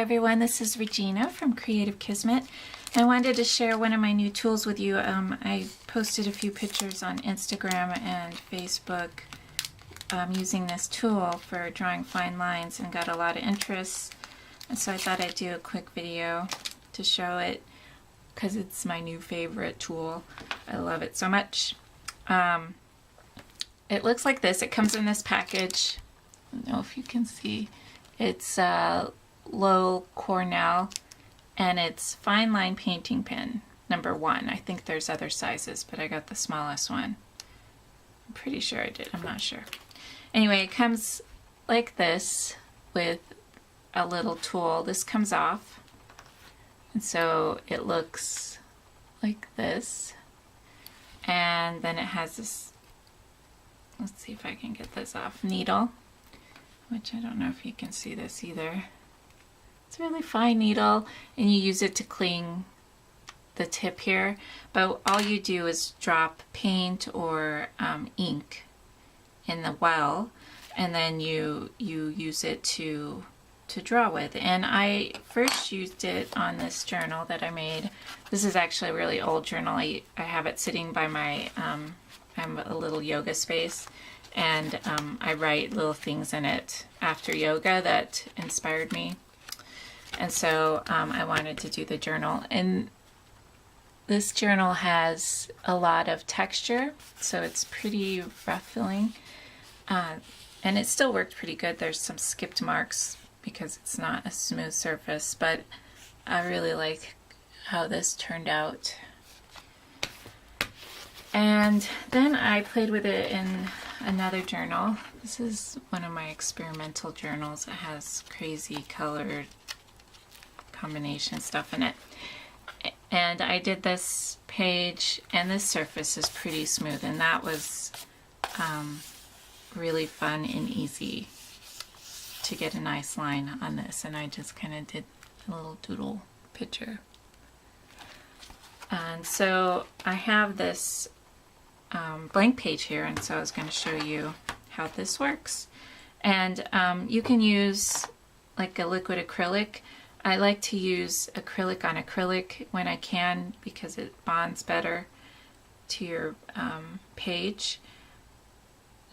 everyone, this is Regina from Creative Kismet. I wanted to share one of my new tools with you. I posted a few pictures on Instagram and Facebook using this tool for drawing fine lines and got a lot of interest. And so I thought I'd do a quick video to show it because it's my new favorite tool. I love it so much. It looks like this. It comes in this package. I don't know if you can see. It's Loew Cornell, and it's fine line painting pen number 1. I think there's other sizes, but I got the smallest one. I'm pretty sure I did. I'm not sure. Anyway, it comes like this with a little tool. This comes off, and so it looks like this. And then it has this, let's see if I can get this off, needle, which I don't know if you can see this either. It's a really fine needle, and you use it to clean the tip here, but all you do is drop paint or ink in the well, and then you use it to draw with. And I first used it on this journal that I made. This is actually a really old journal. I have it sitting by my I'm a little yoga space, and I write little things in it after yoga that inspired me. And so I wanted to do the journal. And this journal has a lot of texture, so it's pretty rough filling. And it still worked pretty good. There's some skipped marks because it's not a smooth surface, but I really like how this turned out. And then I played with it in another journal. This is one of my experimental journals. It has crazy colored combination stuff in it. And I did this page, and this surface is pretty smooth, and that was really fun and easy to get a nice line on this. And I just kind of did a little doodle picture. And so I have this blank page here, and so I was going to show you how this works. And you can use like a liquid acrylic. I like to use acrylic on acrylic when I can because it bonds better to your page.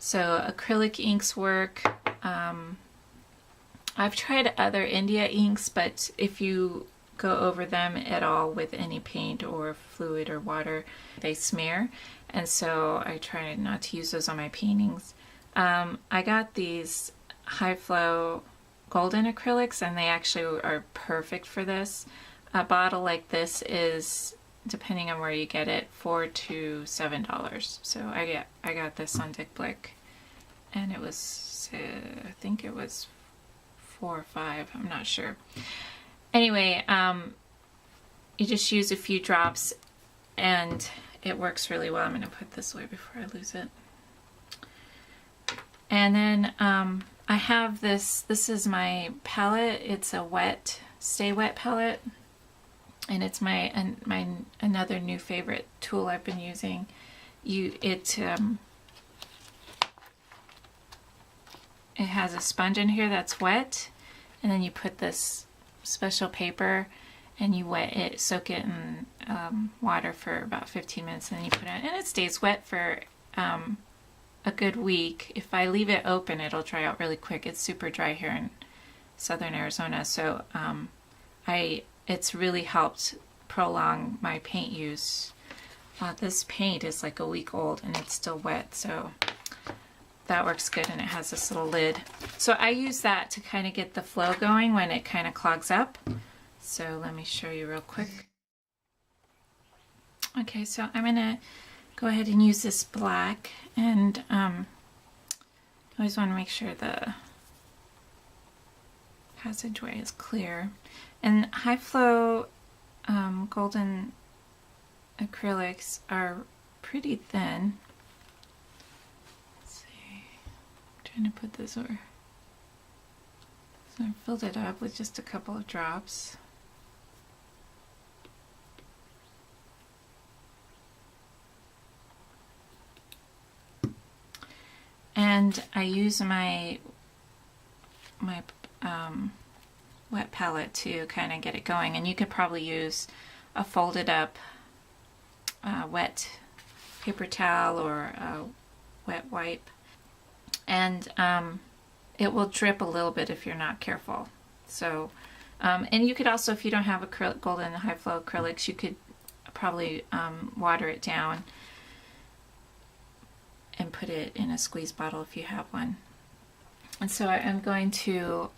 So acrylic inks work. I've tried other India inks, but if you go over them at all with any paint or fluid or water, they smear, and so I try not to use those on my paintings. I got these High Flow golden acrylics, and they actually are perfect for this. A bottle like this is, depending on where you get it, $4 to $7. So I got this on Dick Blick, and it was I think it was $4 or $5. I'm not sure. Anyway, you just use a few drops, and it works really well. I'm going to put this away before I lose it. And then I have this is my palette. It's a wet, Stay Wet palette, and it's my another new favorite tool I've been using. It has a sponge in here that's wet, and then you put this special paper and you wet it, soak it in water for about 15 minutes, and then you put it in, and it stays wet for a good week. If I leave it open, it'll dry out really quick. It's super dry here in southern Arizona, so it's really helped prolong my paint use. This paint is like a week old and it's still wet, so that works good, and it has this little lid. So I use that to kind of get the flow going when it kind of clogs up. So let me show you real quick. Okay, so I'm gonna go ahead and use this black, and I always want to make sure the passageway is clear. And High Flow golden acrylics are pretty thin. Let's see, I'm trying to put this over. So I filled it up with just a couple of drops. And I use my wet palette to kind of get it going. And you could probably use a folded up wet paper towel or a wet wipe. And it will drip a little bit if you're not careful. So, and you could also, if you don't have acrylic, golden high flow acrylics, you could probably water it down and put it in a squeeze bottle if you have one. And so I'm going to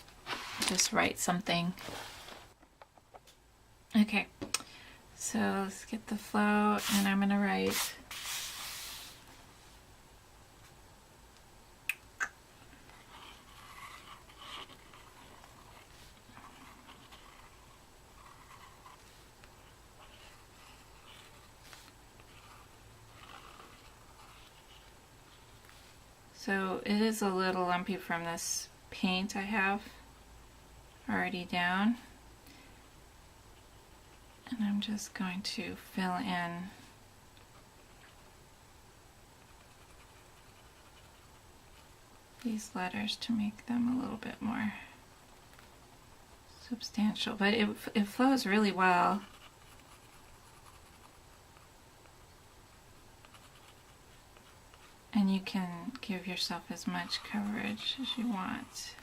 just write something. Okay, so let's get the flow, and I'm going to write so it is a little lumpy from this paint I have already down, and I'm just going to fill in these letters to make them a little bit more substantial, but it flows really well. And you can give yourself as much coverage as you want.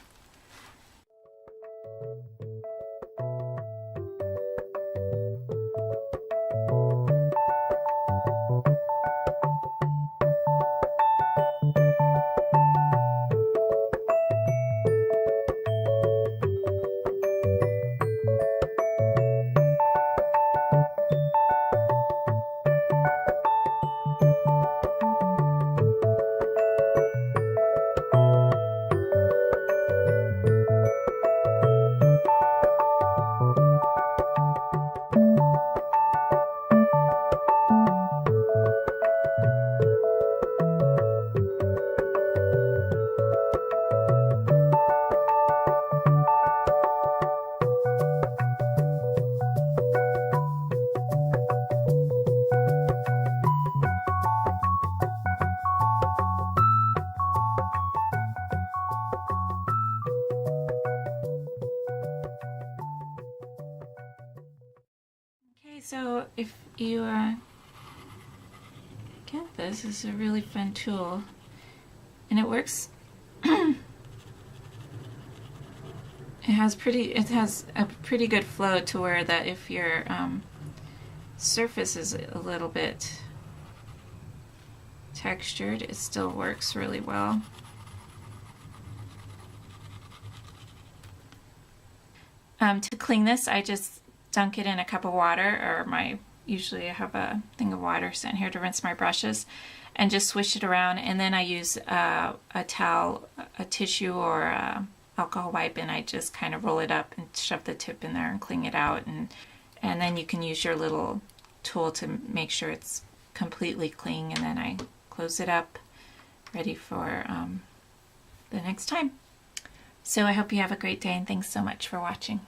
So if you get this, is a really fun tool, and it works. It has a pretty good flow to where that if your surface is a little bit textured, it still works really well. To clean this, I just dunk it in a cup of water, or usually I have a thing of water sitting here to rinse my brushes, and just swish it around, and then I use a towel, a tissue, or a alcohol wipe, and I just kind of roll it up and shove the tip in there and clean it out, and then you can use your little tool to make sure it's completely clean, and then I close it up, ready for the next time. So I hope you have a great day, and thanks so much for watching.